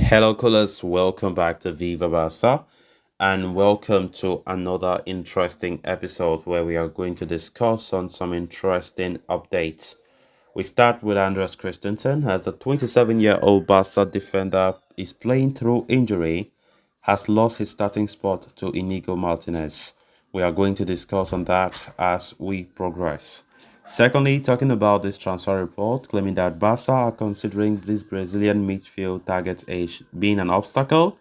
Hello, callers. Welcome back to Viva Barca, and welcome to another interesting episode where we are going to discuss on some interesting updates. We start with Andreas Christensen, as the 27-year-old Barca defender is playing through injury, has lost his starting spot to Inigo Martinez. We are going to discuss on that as we progress. Secondly, talking about this transfer report claiming that Barca are considering this Brazilian midfield target age being an obstacle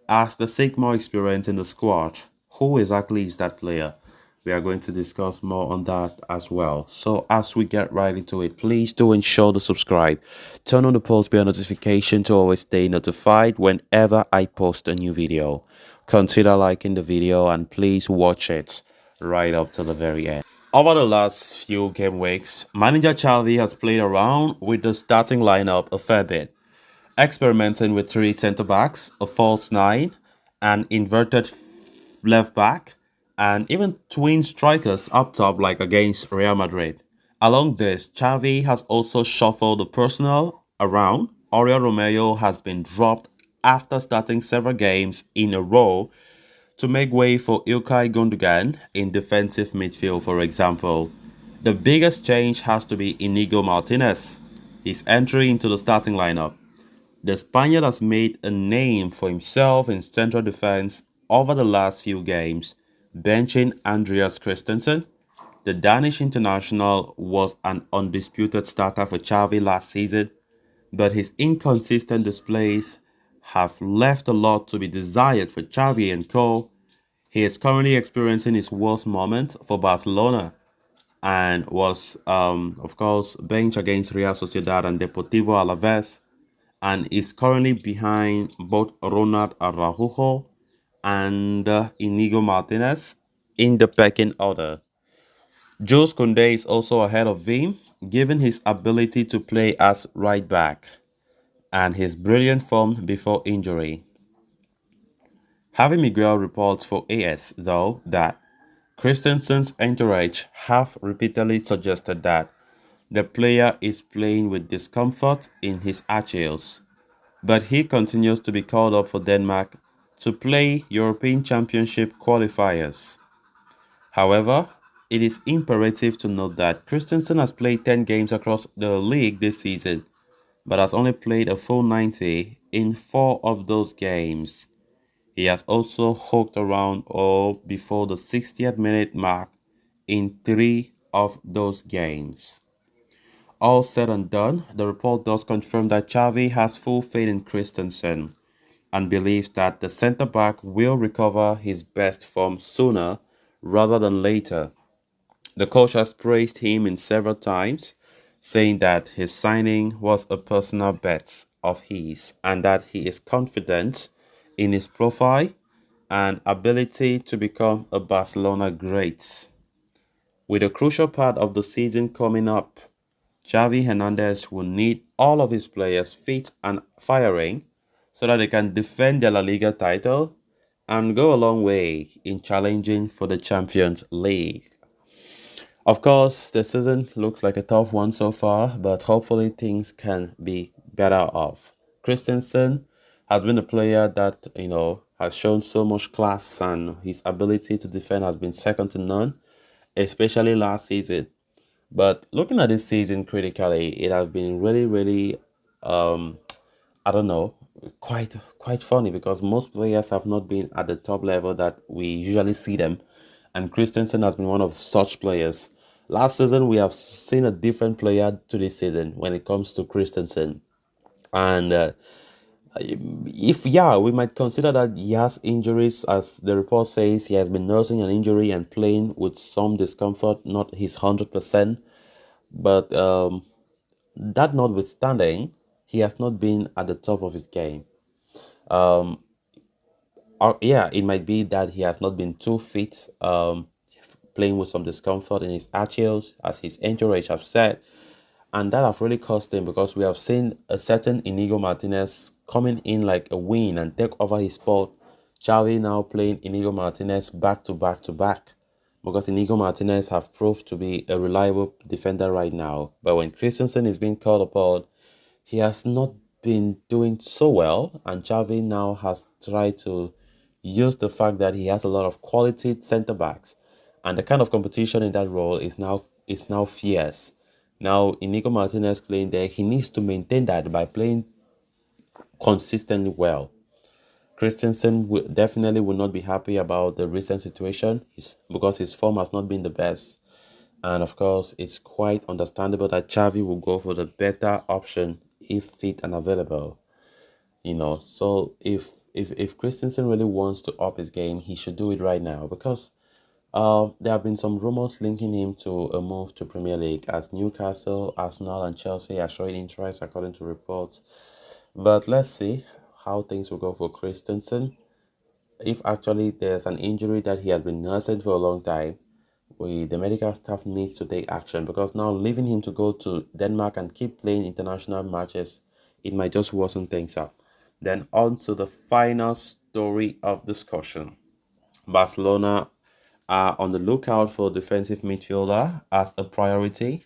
as they seek more experience in the squad. Who exactly is that player? We are going to discuss more on that as well. So as we get right into it, please do ensure to subscribe. Turn on the post bell notification to always stay notified whenever I post a new video. Consider liking the video and please watch it right up to the very end. Over the last few game weeks, manager Xavi has played around with the starting lineup a fair bit, experimenting with three centre backs, a false nine, an inverted left back, and even twin strikers up top like against Real Madrid. Along this, Xavi has also shuffled the personnel around. Oriol Romeo has been dropped after starting several games in a row to make way for Ilkay Gundogan in defensive midfield, for example. The biggest change has to be Inigo Martinez, his entry into the starting lineup. The Spaniard has made a name for himself in central defense over the last few games, benching Andreas Christensen. The Danish international was an undisputed starter for Xavi last season, but his inconsistent displays have left a lot to be desired for Xavi and co. He is currently experiencing his worst moment for Barcelona and was, of course, benched against Real Sociedad and Deportivo Alaves, and is currently behind both Ronald Araujo and Inigo Martinez in the pecking order. Jules Koundé is also ahead of him, given his ability to play as right back and his brilliant form before injury. Javi Miguel reports for AS, though, that Christensen's entourage have repeatedly suggested that the player is playing with discomfort in his Achilles, but he continues to be called up for Denmark to play European Championship qualifiers. However, it is imperative to note that Christensen has played 10 games across the league this season, but has only played a full 90 in 4 of those games. He has also hooked around or before the 60th minute mark in 3 of those games. All said and done, the report does confirm that Xavi has full faith in Christensen and believes that the centre back will recover his best form sooner rather than later. The coach has praised him in several times, saying that his signing was a personal bet of his and that he is confident in his profile and ability to become a Barcelona great. With a crucial part of the season coming up, Xavi Hernandez will need all of his players fit and firing so that they can defend their La Liga title and go a long way in challenging for the Champions League. Of course, the season looks like a tough one so far, but hopefully things can be better off. Christensen has been a player that, has shown so much class, and his ability to defend has been second to none, especially last season. But looking at this season critically, it has been really, really, um, I don't know, quite funny because most players have not been at the top level that we usually see them, and Christensen has been one of such players. Last season, we have seen a different player to this season when it comes to Christensen, and if yeah, we might consider that he has injuries, as the report says he has been nursing an injury and playing with some discomfort, not his 100%. But that notwithstanding, he has not been at the top of his game. Um, or, yeah, it might be that he has not been too fit, playing with some discomfort in his Achilles, as his entourage have said, and that have really cost him because we have seen a certain Inigo Martinez coming in like a win and take over his spot. Xavi now playing Inigo Martinez back to back to back because Inigo Martinez have proved to be a reliable defender right now. But when Christensen is being called upon, he has not been doing so well, and Xavi now has tried to use the fact that he has a lot of quality center backs, and the kind of competition in that role is now fierce. Now, Inigo Martinez playing there, he needs to maintain that by playing consistently well. Christensen definitely will not be happy about the recent situation because his form has not been the best. And of course, it's quite understandable that Xavi will go for the better option if fit and available. So if Christensen really wants to up his game, he should do it right now because there have been some rumors linking him to a move to Premier League as Newcastle, Arsenal, and Chelsea are showing interest according to reports. But let's see how things will go for Christensen. If actually there's an injury that he has been nursing for a long time, the medical staff needs to take action because now leaving him to go to Denmark and keep playing international matches, it might just worsen things up. Then on to the final story of discussion. Barcelona are on the lookout for defensive midfielder as a priority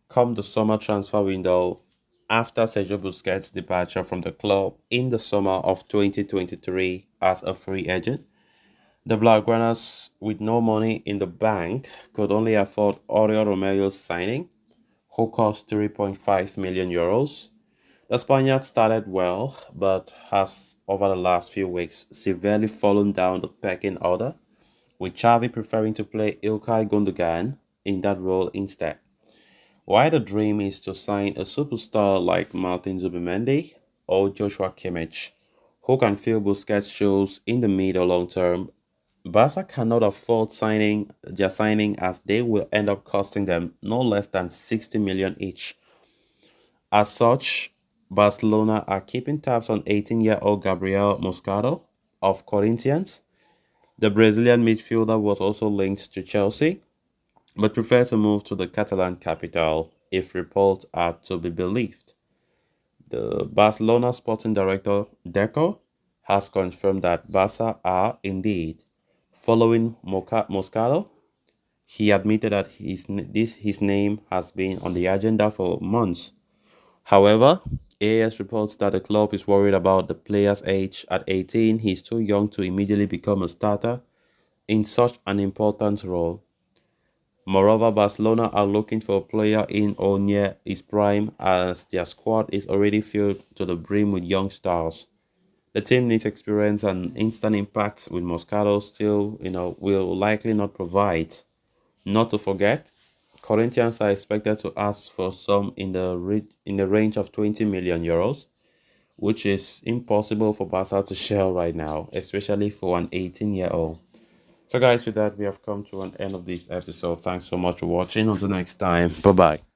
come the summer transfer window after Sergio Busquets' departure from the club in the summer of 2023 as a free agent. The Blaugranas, with no money in the bank, could only afford Oriol Romero's signing, who cost 3.5 million euros. The Spaniard started well, but has over the last few weeks severely fallen down the pecking order, with Xavi preferring to play Ilkay Gundogan in that role instead. While the dream is to sign a superstar like Martin Zubimendi or Joshua Kimmich, who can fill Busquets' shoes in the mid or long term, Barca cannot afford signing as they will end up costing them no less than 60 million each. As such, Barcelona are keeping tabs on 18-year-old Gabriel Moscato of Corinthians. The Brazilian midfielder was also linked to Chelsea, but prefers to move to the Catalan capital if reports are to be believed. The Barcelona sporting director Deco has confirmed that Barca are indeed following Moscato. He admitted that his name has been on the agenda for months. However, AS reports that the club is worried about the player's age. At 18, he's too young to immediately become a starter in such an important role. Moreover, Barcelona are looking for a player in or near his prime as their squad is already filled to the brim with young stars. The team needs experience and instant impact with Moscato still, will likely not provide. Not to forget, Corinthians are expected to ask for some in the range of 20 million euros, which is impossible for Barca to shell right now, especially for an 18-year-old. So guys, with that, we have come to an end of this episode. Thanks so much for watching. Until next time, bye bye.